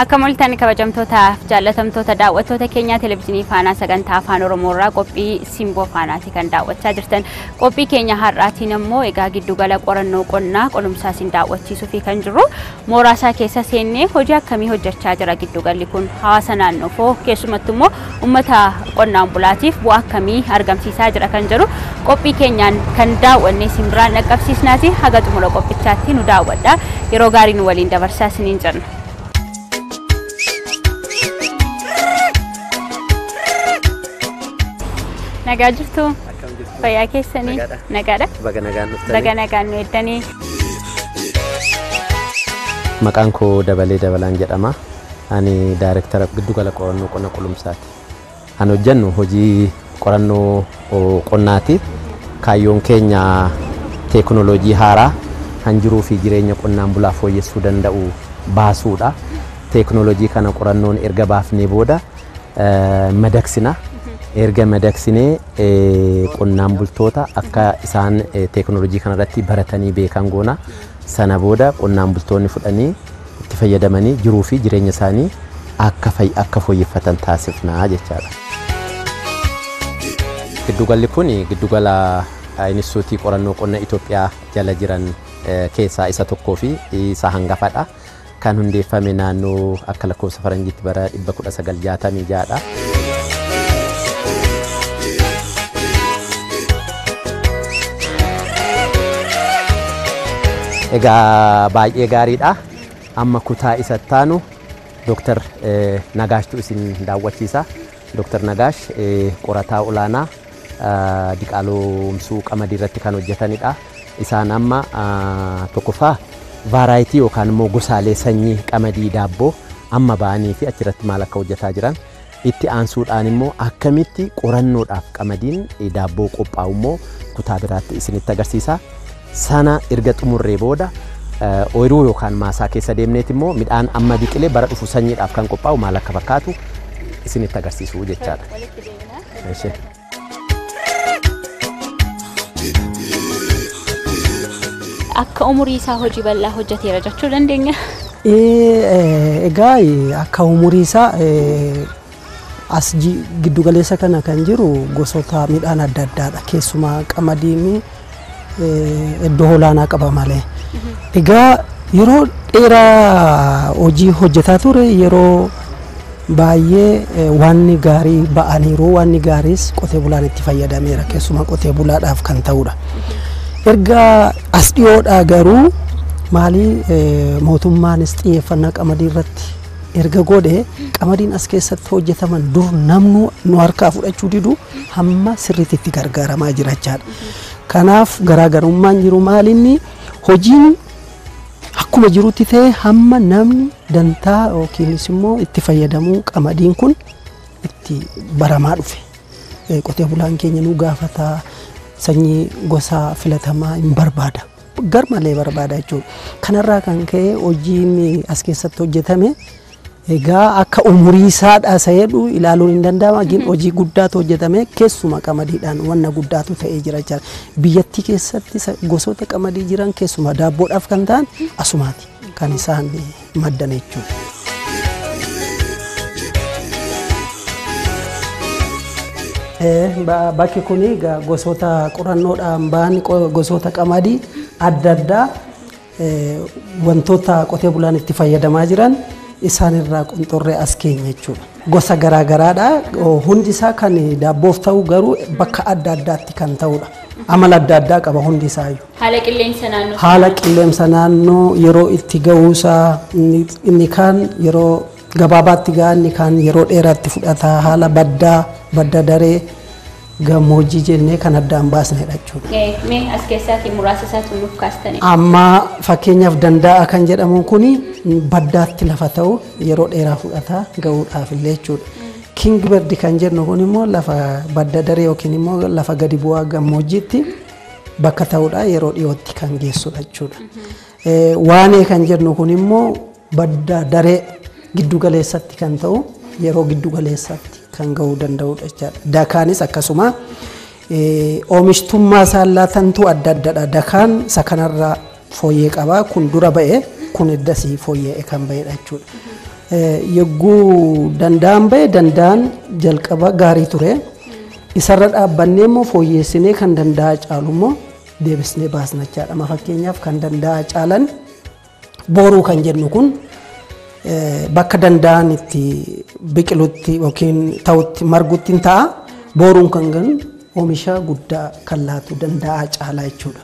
Akkamoltaan kabajamtoota jaallatamtoota daawwattoota keenya televiziyoonii Faanaa sagantaa afaan Oromoorraa qophii simboo Faanaati kan daawwachaa jirtan. Qophii keenya har'aatiin immoo egaa giddugala qorannoo qonnaa qolumsaa sin daawwachiisuu fi kan jiru mooraasaa keessa seennee hojii akkamii hojjechaa jira giddugalli kun hawaasa naannoo foo keessumattuu immoo uummata qonnaan bulaatiif bu'aa akkamii argamsiisaa jira kan jiru qophii keenyaan kan daawwanne simbiraan dhaqqabsiisnaati haga xumura qophichaatti nu daawwadha. Yeroo gaarii nu waliin dabarsaa isiniin jenna. Nagaa jirtu fayyaa keessanii nagaadha baga nagaan nu eddanii. Maqaan koo Dabalee Dabalaan jedhama. Ani daayirektara giddugala qorannoo qonna qolumsaati. An hojjennu hojii qorannoo qonnaati. Kaayyoon keenya teekinooloojii haaraa kan jiruu fi jireenya qonnaan bulaa fooyyessuu danda'u baasuudha. Teekinooloojii kana qorannoon erga baafnee booda madaksina. Erga madaksinee qonnaan bultoota akka isaan teekinooloojii kana irratti baratanii beekan goona. Sana booda qonnaan bultoonni fudhanii itti fayyadamanii jiruu fi jireenya isaanii akka fooyyeffatan taasifnaa jechaadha. Giddugalli kun giddugala Inistituutii Qorannoo Qonna Itoophiyaa jala jiran keessaa isa tokkoo fi isa hangafadha. Kan hundeeffame naannoo akka lakkoofsa faranjiitti bara 1966dha. Egaa baay'ee gaariidha. Amma kutaa isa taanu Dr. Nagaashtu isin daawwachiisa. Dr. Nagaash qorataa olaanaa diqaalomsuu qamadii irratti kan hojjetanidha. Isaan amma tokkoffaa vaaraayitii yookaan immoo gosaalee sanyii qamadii daabboo amma ba'anii fi achirratti maal akka hojjetaa jiran itti aansuudhaan immoo akkamitti qorannoodhaaf qamadiin daabboo qophaa'u immoo kutaa biraatti isinitti agarsiisa. Sana erga xumurree booda ooyiruu yookaan maasaa keessa deemneet immoo midhaan amma biqilee bara dhufu sanyiidhaaf kan qophaa'u maal akka fakkaatu isinitti agarsiisu jechaadha. Akka umurii isaa hojii bal'aa hojjeteera jechuu dandeenya. Egaa akka umurii isaa as giddugaleessa kana kan jiru gosoota midhaan adda addaadha. Keessumaa qamadiin iddoo olaanaa qaba malee. Egaa yeroo dheeraa hojii hojjetaa ture yeroo baay'ee wanni gaarii ba'aniiru wanni gaariis qotee bulaan itti fayyadameera keessumaa qotee bulaadhaaf kan ta'udha. Erga as dhiyoodhaa garuu maalii mootummaanis xiyyeeffannaa qamadii irratti erga godhe qamadiin as keessatti hojjetaman dur namnu nu harkaa fudhachuu didu hamma sirriitti itti gargaaramaa jira jechaadha. Kanaaf garaagarummaan jiru maalinni hojiin akkuma jirutti ta'e hamma namni dantaa yookiinis immoo itti fayyadamuu qamadiin kun itti baramaa dhufe. Qotee bulaan keenya nu gaafata sanyii gosa filatamaa hin barbaada. Garmalee barbaada jechuudha. Kanarraa kan ka'e hojiin as keessatti hojjetame egaa akka umurii isaadhaa sayedhu ilaaluun hin danda'ama. Hojii guddaatu hojjetame keessuma qamadiidhaan wanna guddaatu ta'ee jira jechuudha. Biyyattii keessatti gosoota qamadii jiran keessuma daabboodhaaf kan ta'an asumaati kan isaan maddan jechuudha. Bakki kuni gosoota qorannoodhaan ba'an gosoota qamadii adda addaa wantoota qotee bulaan itti fayyadamaa jiran isaan irraa qunxurree as keenya jechuudha. Gosa garaagaraadha. Hundi isaa kan daabboof ta'u garuu bakka adda addaatti kan ta'udha. Amala adda addaa qaba hundi isaayyuu. Haala qilleensa naannoo yeroo itti ga'uusaa inni kaan yeroo gabaabaatti ga'a inni kaan yeroo dheeraatti fudhata. Haala badda daree gammoojjii jennee kan addaan baasnedha jechuudha. Mee as keessatti muraasa isaatu nuuf kaastani. Amma fakkeenyaaf danda'a kan jedhamu kuni baddaatti lafa ta'u yeroo dheeraa fudhata ga'uudhaaf illee jechuudha. King bird kan jennu kun immoo lafa badda daree yookiin immoo lafa gadi bu'aa gammoojjiitti bakka ta'uudha yeroo dhiyootti kan geessudha jechuudha. Waanee kan jennu kun immoo badda daree giddugaleessatti kan ta'u yeroo giddugaleessatti kan ga'uu danda'udha jechuudha. Dakaanis akkasuma oomishtummaa isaa laatantu adda addadha. Dakaan isa kanarraa fooyyee qaba. Kun dura ba'e kun eddasii fooyyee kan ba'edha jechuudha. yogguu danda'an ba'e danda'an jalqaba gaarii ture. Isarra dhaabbannee immoo fooyyessinee kan danda'a caalu immoo deebisnee baasna jechaadha. Amma fakkeenyaaf kan danda'a caalan booruu kan jennu kun bakka danda'an itti biqilutti yookiin ta'utti margutti ta'a. Booruun kan gan oomisha guddaa kan laatu danda'a caalaa jechuudha.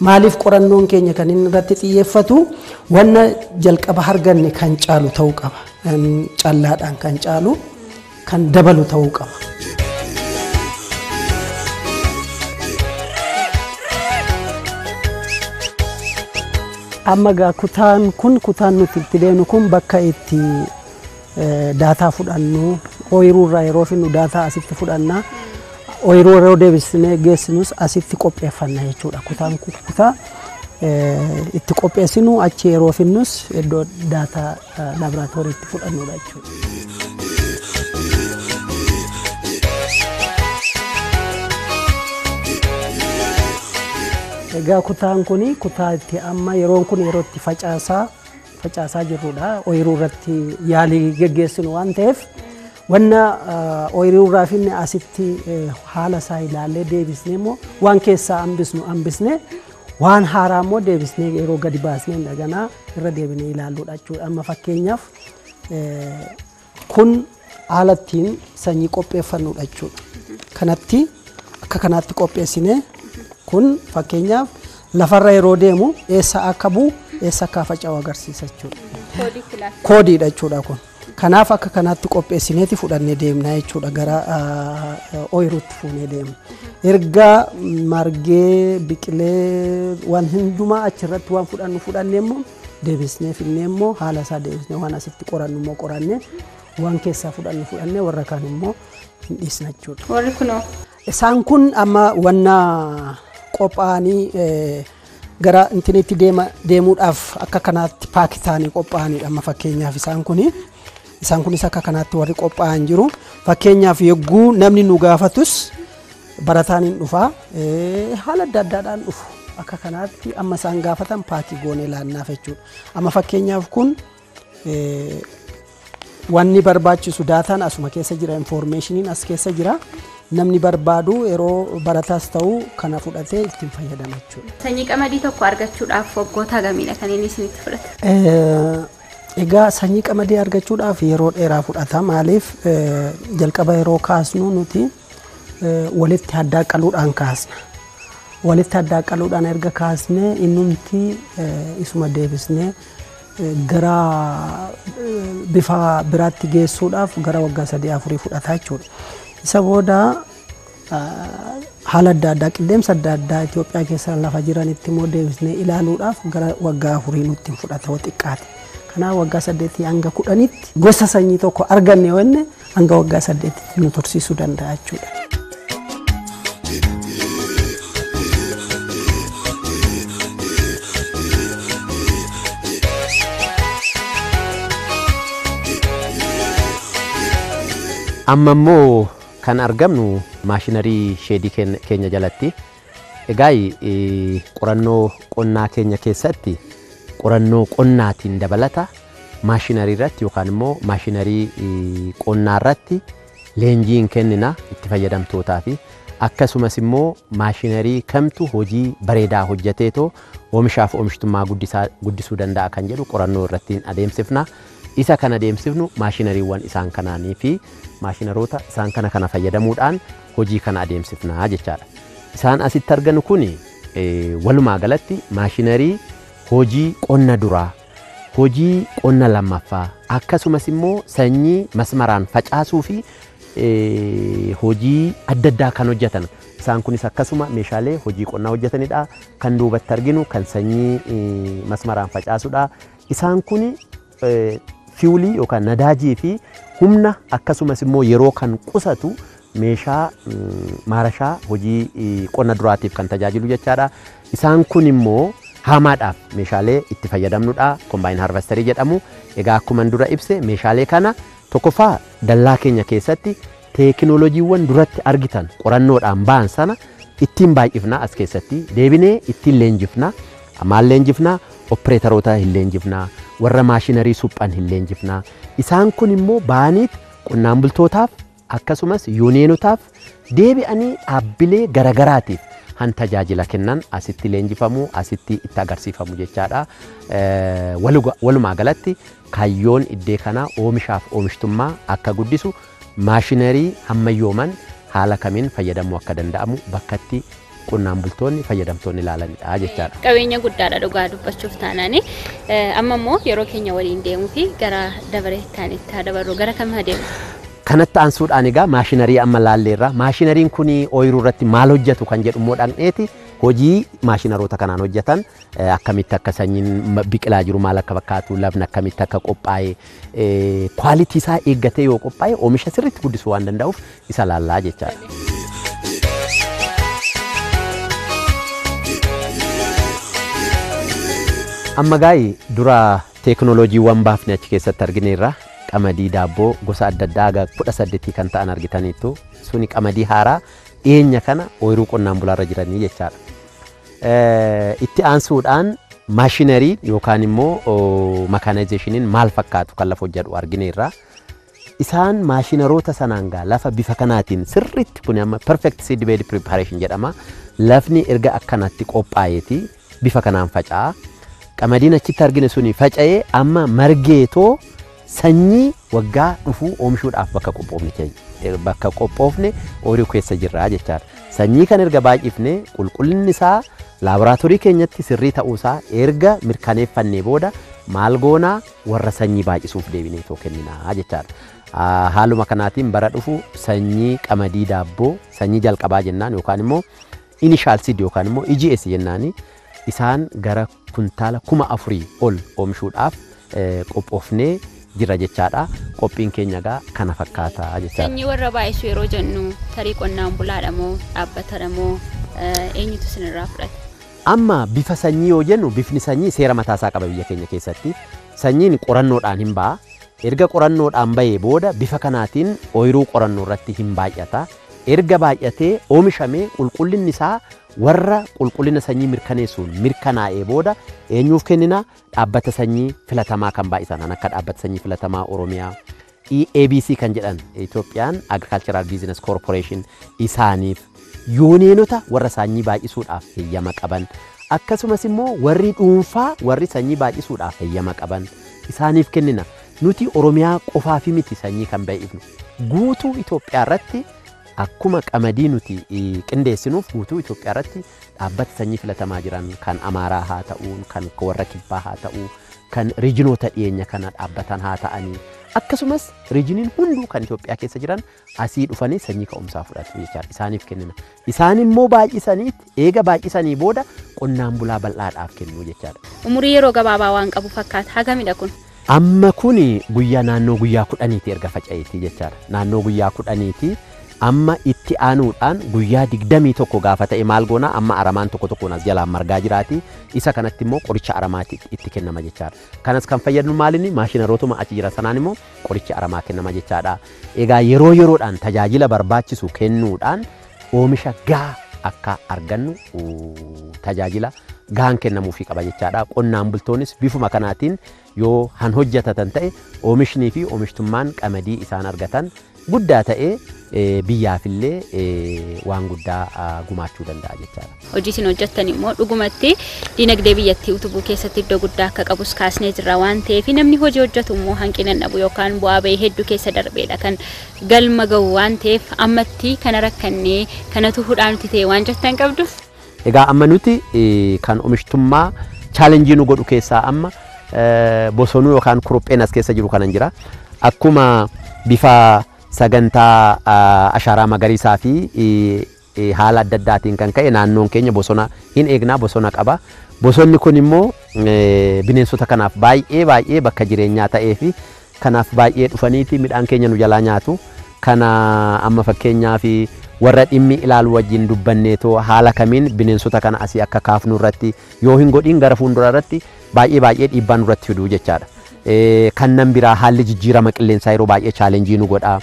Maaliif qorannoon keenya kan inni irratti xiyyeeffatu wanna jalqaba arganne kan caalu ta'uu qaba. Callaadhaan kan caalu kan dabalu ta'uu qaba. Amma gaa kutaan nuti itti deemnu kun bakka itti daataa fudhannu ooyiruu irraa yeroo finnu daataa asitti fudhanna. Ooyiruu yeroo deebisnee geessinus asitti qopheeffanna jechuudha. Kutaan kun kutaa itti qopheessinu achi yeroo finnus iddoo daataa laaboraatooriitti fudhannudha jechuudha. Egaa kutaan kuni kutaa itti amma yeroon kun yeroo itti facaasaa jirrudha. Ooyiruu irratti yaalii geggeessinu waan ta'eef wanna ooyiruu irraa finne asitti haala isaa ilaallee deebisnee immoo waan keessaa hambisnee waan haaraa immoo deebisnee yeroo gadi baasnee daganaa irra deebinee ilaalluudha jechuudha. Amma fakkeenyaaf kun haala ittiin sanyii qopheeffannudha jechuudha. Kanatti akka kanaatti qopheessinee kun fakkeenyaaf lafarra yeroo deemu eessa akka bu'u eessa akka faca'u agarsiisa jechuudha. Koodiidha jechuudha kun. Kanaaf akka kanaatti qopheessineeti fudhannee deemna jechuudha gara ooyiruutti fuunee deemna. Erga margee biqilee waan hundumaa achirratti waan fudhannee immoo deebisnee finnee immoo haala isaa deebisnee waan asitti qorannu immoo qorannee waan keessaa fudhannee warra kaan immoo hin dhiisna jechuudha. Warri kunoo? Isaan kun amma wanna qophaa'anii gara intiniitti deemuudhaaf akka kanaatti paakitaanii qophaa'anidha. Amma fakkeenyaaf isaan kunis akka kanaatti warri qophaa'an jiru. Fakkeenyaaf yogguu namni nu gaafatus barataan hin dhufaa haala adda addaadhaan dhufu. Akka kanaatti amma isaan gaafatan paakii goonee laannaaf jechuudha. Amma fakkeenyaaf kun wanni barbaachisu daataan asuma keessa jira, infoormeeshiniin as keessa jira. Namni barbaadu yeroo barataas ta'u kana fudhatee ittiin fayyadama jechuudha. Sanyii qamadii tokko argachuudhaaf waggoota gamiidha kan inni isinitti fudhata? Egaa sanyii qamadii argachuudhaaf yeroo dheeraa fudhata. Maaliif jalqaba yeroo kaasnu nuti walitti addaaqaluudhaan kaasna. Walitti addaaqaluudhaan erga kaasnee innumti isuma deebisnee gara bifa biraatti geessuudhaaf gara waggaa 3-4 fudhata jechuudha. Isa booda haala adda addaa qilleensa adda addaa Itoophiyaa keessa lafa jiranitti immoo deebisnee ilaaluudhaaf gara waggaa 4 nutti fudhata xiqqaate. Kanaaf waggaa 8 hanga 10tti gosa sanyii tokko arganne wanne hanga waggaa 8tti nu tursiisuu danda'a jechuudha. Amma immoo kan argamnu maashinarii sheedii keenya jalatti. Egaa qorannoo qonnaa keenya keessatti qorannoo qonnaatiin dabalata maashinarii irratti yookaan immoo maashinarii qonnaa irratti leenjiin kennina itti fayyadamtootaa fi akkasumas immoo maashinarii kamtu hojii bareedaa hojjeteetoo oomishaaf oomishtummaa guddisuu danda'a kan jedhu qorannoo irratti adeemsifna. Isa kana adeemsifnu maashinariiwwan isaan kanaanii fi maashinaroota isaan kana fayyadamuudhaan hojii kana adeemsifna jechaadha. Isaan asitti arganu kun walumaa galatti maashinarii hojii qonna duraa, hojii qonna lammaffaa, akkasumas immoo sanyii masmaraan facaasuu fi hojii adda addaa kan hojjetan. Isaan kunis akkasuma meeshaalee hojii qonnaa hojjetanidha. Kan duubatti arginu kan sanyii masmaraan facaasudha. Isaan kun fiwulii yookaan nadaajii fi humna akkasumas immoo yeroo kan qusatu meeshaa maarashaa hojii qonna duraatiif kan tajaajilu jechaadha. Isaan kun immoo haamaadhaaf meeshaalee itti fayyadamnudha. Combine harvesterii jedhamu. Egaa akkuma dura ibse meeshaalee kana tokkoffaa dallaa keenya keessatti teekinooloojiiwwan duratti argitan qorannoodhaan ba'an sana ittiin baay'ifna as keessatti deebinee ittiin leenjifna. Maal leenjifna? Opereetaroota hin leenjifna. Warra maashinarii suphan hin leenjifna. isaan kun immoo baaniit qonnaan bultootaaf akkasumas yuuniyonotaaf deebi'anii dhaabbilee garagaraatiif han tajaajila kennan asitti leenjifamu asitti itti agarsiifamu jechaadha. Walumaa galatti kaayyoon iddee kana oomishaaf oomishtummaa akka guddisu maashinarii hammayyooman haala kamiin fayyadamuu akka danda'amu bakkatti qonnaan bultoonni fayyadamtoonni ilaalanidha jechaadha. Qabeenya guddaadha dhugaa dubbachuuf taanaani. Amma immoo yeroo keenya waliin deemuu fi gara dabaree itti haa dabarru gara kam haa deemu? Kanatti aansuudhaan egaa maashinarii amma laalleerra. Maashinariin kun ooyiruu irratti maal hojjetu kan jedhu immoo dhaqneeti hojii maashinaroota kanaan hojjetan akkamitti akka sanyiin biqilaa jiru maal akka fakkaatu lafni akkamitti akka qophaa'e kwaalitii isaa eeggatee yoo qophaa'e oomisha sirriitti guddisuu waan danda'uuf isa laallaa jechaadha. Amma gaa'ii dura teekinooloojiiwwan baafne achi keessatti argineerra. Qamadii daabboo gosa adda addaa 18 kan ta'an argitaniitu suni qamadii haaraa dhiyeenya kana ooyiruu qonnaan bulaarra jiranii jechaadha. Itti aansuudhaan maashinarii yookaan immoo makaanayizeeshiniin maal fakkaatu kan lafa hojjetu argineerra. Isaan maashinaroota sanaan gaa lafa bifa kanaatiin sirriitti kun amma perfect seed bed preparation jedhama. Lafni erga akkanatti qophaa'eeti bifa kanaan faca'a. Qamadiin achitti argine suni faca'ee amma margeetoo sanyii waggaa dhufuu oomishuudhaaf bakka qophoofne ooyiruu keessa jirra jechaadha. Sanyii kan erga baay'ifne qulqullinni isaa laaboraatoorii keenyatti sirrii ta'uusaa erga mirkaneeffannee booda maal goonaa warra sanyii baay'isuuf deebinee too kenninaa jechaadha. Haaluma kanaatiin bara dhufu sanyii qamadii daabboo sanyii jalqabaa jennaan yookaan immoo initial seed yookaan immoo EGS jennaani isaan gara kuntaala 4,000 ol oomishuudhaaf qophoofnee jira jechaadha. Qophiin keenya gaa kana fakkaata jechaadha. Sanyii warra baay'isu yeroo jennu tarii qonnaan bulaadha moo dhaabbatadha moo eenyutu isinirraa fudhata? Amma bifa sanyii yoo jennu bifni sanyii seera mataasaa qaba biyya keenya keessatti. Sanyiin qorannoodhaan hin ba'a. Erga qorannoodhaan bahee booda bifa kanaatiin ooyiruu qorannoo irratti hin baay'ata. Erga baay'atee oomishamee qulqullinni isaa warra qulqullina sanyii mirkaneessuun mirkanaa'ee booda eenyuuf kennina dhaabbata sanyii filatamaa kan baay'isan akka dhaabbata sanyii filatamaa Oromiyaa EABC kan jedhan Ethiopian Agricultural Business Corporation isaaniif yuuniyonota warra sanyii baay'isuudhaaf heeyyama qaban akkasumas immoo warri dhuunfaa warri sanyii baay'isuudhaaf heeyyama qaban isaaniif kennina. Nuti Oromiyaa qofaa fi miti sanyii kan baay'ifnu guutuu Itoophiyaa irratti akkuma qamadii nuti qindeessinuuf guutuu Itoophiyaa irratti dhaabbata sanyii filatamaa jiran kan Amaaraa haa ta'u kan warra Kibbaa haa ta'u kan riijinoota dhiyeenya kana dhaabbatan haa ta'anii akkasumas riijiniin hunduu kan Itoophiyaa keessa jiran asii dhufanii sanyii ka'umsaa fudhatu jechaadha. Isaaniif kennina. Isaan immoo baay'isaniitti eega baay'isanii booda qonnaan bulaa bal'aadhaaf kennu jechaadha. Umurii yeroo gabaabaa waan qabu fakkaata. Hagamidha kun? Amma kuni guyyaa naannoo guyyaa 10 erga faca'eeti jechaadha. Naannoo guyyaa 10 amma itti aanuudhaan guyyaa 21 gaafa ta'e maal goona amma aramaan tokko nas jalaan margaa jiraati. Isa kanatti immoo qoricha aramaatti itti kennama jechaadha. Kanas kan fayyadnu maalini maashinarootuma achi jira sanaan immoo qoricha aramaa kennama jechaadha. Egaa yeroo yeroodhaan tajaajila barbaachisu kennuudhaan oomisha gaa akka argannu tajaajila gaan kennamuufii qaba jechaadha. Qonnaan bultoonnis bifuma kanaatiin yoo han hojjetatan ta'e oomishnii fi oomishtummaan qamadii isaan argatan guddaa ta'e biyyaafillee waan guddaa gumaachuu danda'a jechaadha. Hojii isin hojjettan immoo dhugumatti dinagdee biyyattii utubuu keessatti iddoo guddaa akka qabus kaasnee jirra waan ta'eef namni hojii hojjetu immoo hanqina dhabu yookaan bu'aa bahii hedduu keessa darbeedha kan galma gahu waan ta'eef ammatti kana rakkannee kanatu hudhaan nuti ta'e waan jettan qabdu. Egaa amma nuti kan oomishtummaa chaalenjii nu godhu keessaa amma bosonuu yookaan kurupheen as keessa jiru kanan jira. Akkuma bifa sagantaa ashaaraa magariisaa fi haala adda addaatiin kan ka'e naannoon keenya bosona hin eegnaa bosona qaba. Bosonni kun immoo bineensota kanaaf baay'ee bakka jireenyaa ta'ee fi kanaaf baay'ee dhufaniiti midhaan keenya nu jalaa nyaatu. Kana amma fakkeenyaaf warra dhimmi ilaalu wajjin dubbanneetoo haala kamiin bineensota kana asii akka kaafnu irratti yoo hin godhin gara fuuldura irratti baay'ee dhiibbaa nurratti fiduu jechaadha. Kannan biraa haalli jijjiirama qilleensaa yeroo baay'ee chaalenjii nu godha.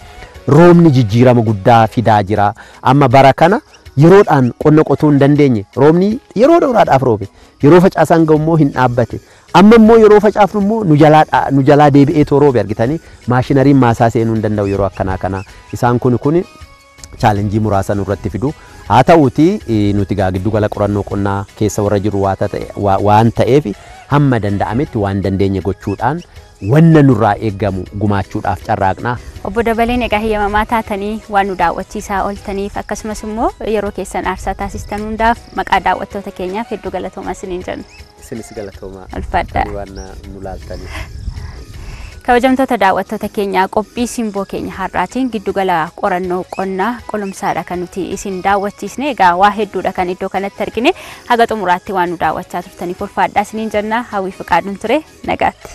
Roobni jijjiirama guddaa fidaa jira. Amma bara kana yeroodhaan qonna qotuu hin dandeenye roobni yeroo dheeraadhaaf roobe yeroo facaasan ga'ummoo hin dhaabbate amma immoo yeroo facaafnu immoo nu jalaa deebi'ee roobe argitanii maashinariin maasaa seenuu hin danda'u yeroo akkanaa kana isaan kun chaalenjii muraasa nurratti fidu haa ta'uuti nuti giddu gala qorannoo qonnaa keessa warra jiru waan ta'eef hamma danda'ametti waan dandeenye gochuudhaan wanna nurraa eeggamu gumaachuudhaaf carraaqna. Obbo Dabaleen egaa hiyyamamaa taatanii waan nu daawwachiisaa ooltaniif akkasumas immoo yeroo keessan aarsaa taasistan hundaaf maqaa daawwattoota keenyaaf hedduu galatoomaa isiniin jenna. Isinis galatoomaa. Ulfaadha. Waan nu laaltaniif. Kabajamtoota daawwattoota keenyaa qophii simboo keenya har'aatiin giddu gala qorannoo qonnaa qolumsaadha kan nuti isin daawwachiisne egaa waa hedduudha kan iddoo kanatti argine haga xumuraatti waan nu daawwachaa turtaniif ulfaadhaa isiniin jenna hawwii fiqaaduun ture nagaatti.